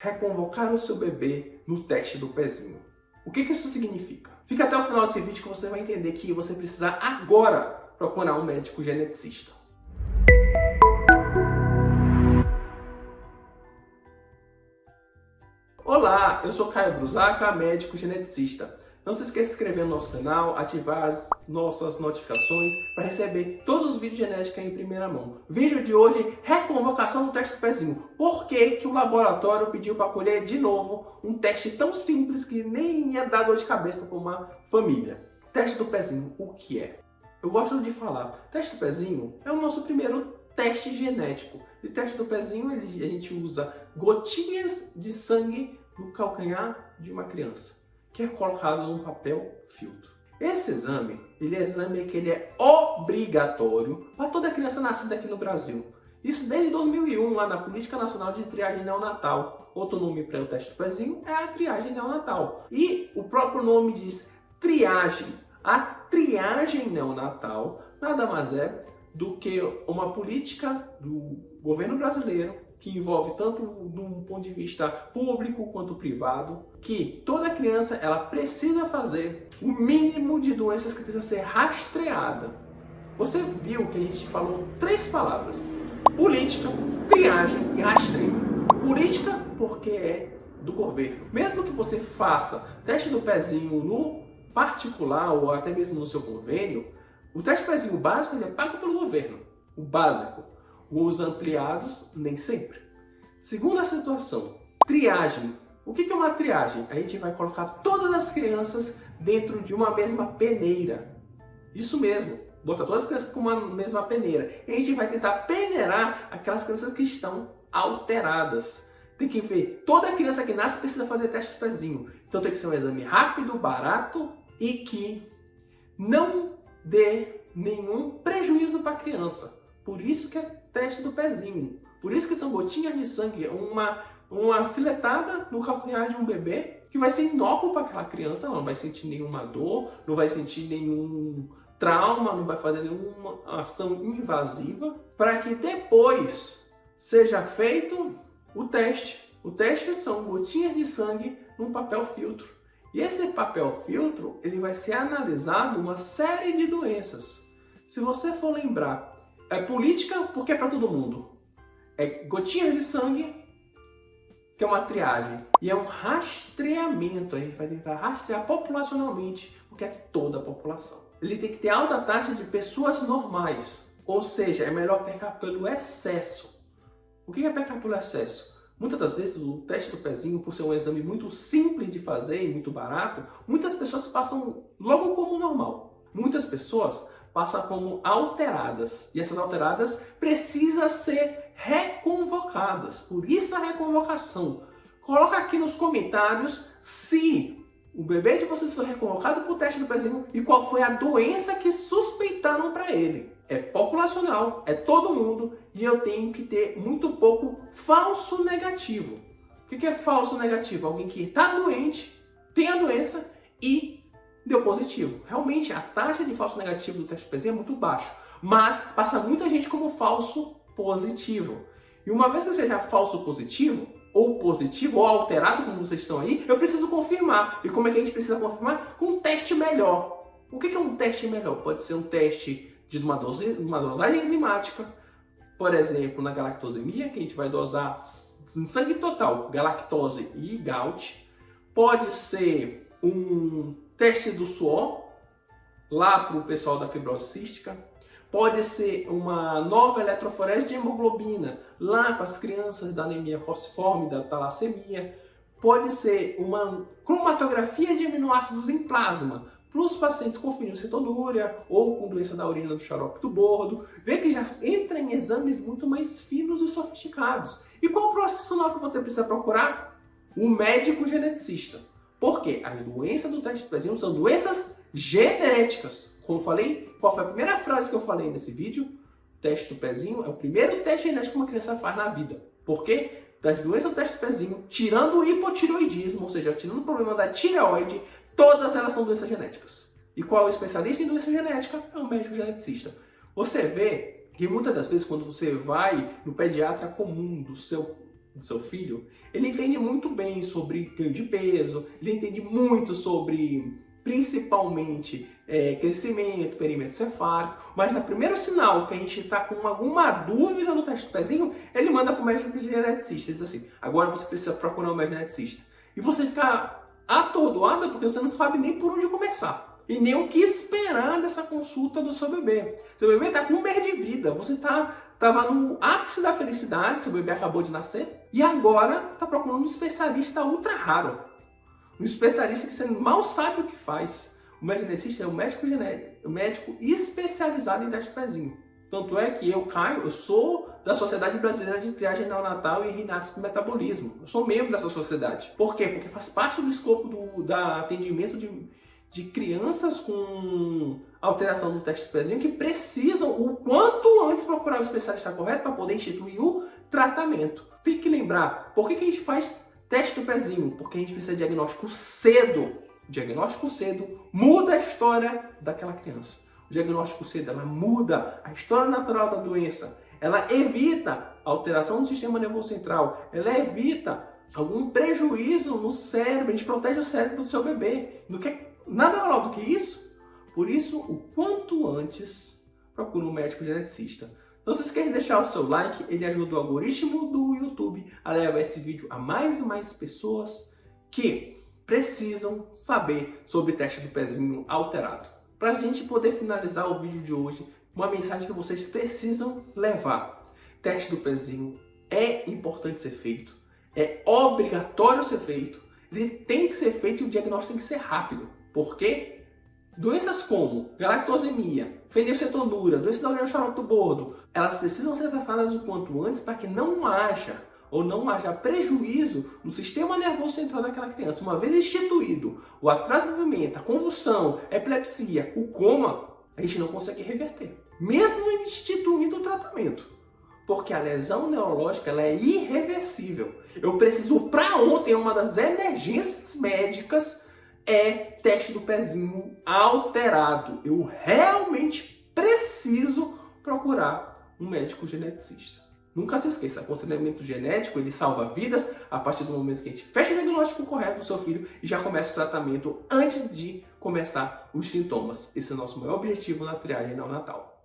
reconvocar o seu bebê no teste do pezinho. O que isso significa? Fica até o final desse vídeo que você vai entender que você precisa agora procurar um médico geneticista. Olá, eu sou Caio Brusaca, médico geneticista. Não se esqueça de se inscrever no nosso canal, ativar as nossas notificações para receber todos os vídeos de genética em primeira mão. Vídeo de hoje, reconvocação do teste do pezinho. Por que o laboratório pediu para colher de novo um teste tão simples que nem ia dar dor de cabeça para uma família? Teste do pezinho, o que é? Eu gosto de falar, teste do pezinho é o nosso primeiro teste genético. E teste do pezinho, a gente usa gotinhas de sangue no calcanhar de uma criança, que é colocado num papel filtro. Esse exame, ele é obrigatório para toda criança nascida aqui no Brasil. Isso desde 2001, lá na Política Nacional de Triagem Neonatal. Outro nome para o teste do pezinho é a triagem neonatal. E o próprio nome diz triagem. A triagem neonatal nada mais é do que uma política do governo brasileiro que envolve tanto de um ponto de vista público quanto privado, que toda criança ela precisa fazer o mínimo de doenças que precisa ser rastreada. Você viu que a gente falou 3 palavras: política, triagem e rastreio. Política porque é do governo. Mesmo que você faça teste do pezinho no particular ou até mesmo no seu convênio, o teste do pezinho básico ele é pago pelo governo. O básico. Os ampliados, nem sempre. Segunda situação, triagem. O que é uma triagem? A gente vai colocar todas as crianças dentro de uma mesma peneira. Isso mesmo, botar todas as crianças com uma mesma peneira. E a gente vai tentar peneirar aquelas crianças que estão alteradas. Tem que ver, toda criança que nasce precisa fazer teste do pezinho. Então tem que ser um exame rápido, barato e que não dê nenhum prejuízo para a criança. Por isso que é teste do pezinho. Por isso que são gotinhas de sangue, uma filetada no calcanhar de um bebê que vai ser inócuo para aquela criança. Ela não vai sentir nenhuma dor, não vai sentir nenhum trauma, não vai fazer nenhuma ação invasiva, para que depois seja feito o teste. O teste são gotinhas de sangue num papel filtro. E esse papel filtro ele vai ser analisado uma série de doenças. Se você for lembrar, é política porque é para todo mundo. É gotinhas de sangue, que é uma triagem. E é um rastreamento. A gente vai tentar rastrear populacionalmente, porque é toda a população. Ele tem que ter alta taxa de pessoas normais. Ou seja, é melhor pecar pelo excesso. O que é pecar pelo excesso? Muitas das vezes o teste do pezinho, por ser um exame muito simples de fazer e muito barato, muitas pessoas passam logo como normal. Muitas pessoas passam como alteradas. E essas alteradas precisam ser reconvocadas. Por isso a reconvocação. Coloca aqui nos comentários se o bebê de vocês foi reconvocado para o teste do pezinho e qual foi a doença que suspeitaram para ele. É populacional, é todo mundo e eu tenho que ter muito pouco falso negativo. O que é falso negativo? Alguém que está doente, tem a doença e deu positivo. Realmente, a taxa de falso negativo do teste do pezinho é muito baixa, mas passa muita gente como falso positivo. E uma vez que seja falso positivo, ou alterado, como vocês estão aí, eu preciso confirmar. E como é que a gente precisa confirmar? Com um teste melhor. O que é um teste melhor? Pode ser um teste de uma dosagem enzimática, por exemplo, na galactosemia, que a gente vai dosar em sangue total, galactose e gout. Pode ser um teste do suor, lá para o pessoal da fibrose cística. Pode ser uma nova eletroforese de hemoglobina, lá para as crianças da anemia falciforme, da talassemia. Pode ser uma cromatografia de aminoácidos em plasma, para os pacientes com fenilcetonúria ou com doença da urina do xarope do bordo. Vê que já entra em exames muito mais finos e sofisticados. E qual profissional que você precisa procurar? O médico geneticista. Por quê? As doenças do teste do pezinho são doenças genéticas. Como eu falei, qual foi a primeira frase que eu falei nesse vídeo? O teste do pezinho é o primeiro teste genético que uma criança faz na vida. Por quê? Das doenças do teste do pezinho, tirando o hipotireoidismo, ou seja, tirando o problema da tireoide, todas elas são doenças genéticas. E qual é o especialista em doença genética? É o médico geneticista. Você vê que muitas das vezes quando você vai no pediatra comum do seu do seu filho, ele entende muito bem sobre ganho de peso, ele entende muito sobre, principalmente, crescimento, perímetro cefálico, mas no primeiro sinal que a gente está com alguma dúvida no teste do pezinho, ele manda para o médico geneticista, diz assim, agora você precisa procurar um médico geneticista. E você fica atordoada porque você não sabe nem por onde começar. E nem o que esperar dessa consulta do seu bebê. Seu bebê está com 1 mês de vida, você estava no ápice da felicidade, seu bebê acabou de nascer, e agora está procurando um especialista ultra raro. Um especialista que você mal sabe o que faz. O médico geneticista é um médico genético, um médico especializado em teste do pezinho. Tanto é que eu, Caio, eu sou da Sociedade Brasileira de Triagem Neonatal e Rinatos do Metabolismo. Eu sou membro dessa sociedade. Por quê? Porque faz parte do escopo da atendimento de crianças com alteração do teste do pezinho que precisam o quanto antes procurar o especialista correto para poder instituir o tratamento. Tem que lembrar, por que a gente faz teste do pezinho? Porque a gente precisa de diagnóstico cedo. O diagnóstico cedo muda a história daquela criança. O diagnóstico cedo ela muda a história natural da doença. Ela evita a alteração do sistema nervoso central. Ela evita algum prejuízo no cérebro. A gente protege o cérebro do seu bebê. Nada melhor do que isso. Por isso, o quanto antes, procure um médico geneticista. Não se esqueça de deixar o seu like, ele ajuda o algoritmo do YouTube a levar esse vídeo a mais e mais pessoas que precisam saber sobre teste do pezinho alterado. Para a gente poder finalizar o vídeo de hoje, uma mensagem que vocês precisam levar. Teste do pezinho é importante ser feito, é obrigatório ser feito, ele tem que ser feito e o diagnóstico tem que ser rápido. Por quê? Doenças como galactosemia, fenilcetonúria, doença da orelha xarope do bordo, elas precisam ser tratadas o quanto antes para que não haja prejuízo no sistema nervoso central daquela criança. Uma vez instituído o atraso de movimento, a convulsão, a epilepsia, o coma, a gente não consegue reverter. Mesmo instituindo o tratamento. Porque a lesão neurológica ela é irreversível. Eu preciso para ontem, uma das emergências médicas é teste do pezinho alterado. Eu realmente preciso procurar um médico geneticista. Nunca se esqueça, o aconselhamento genético ele salva vidas a partir do momento que a gente fecha o diagnóstico correto do seu filho e já começa o tratamento antes de começar os sintomas. Esse é o nosso maior objetivo na triagem neonatal.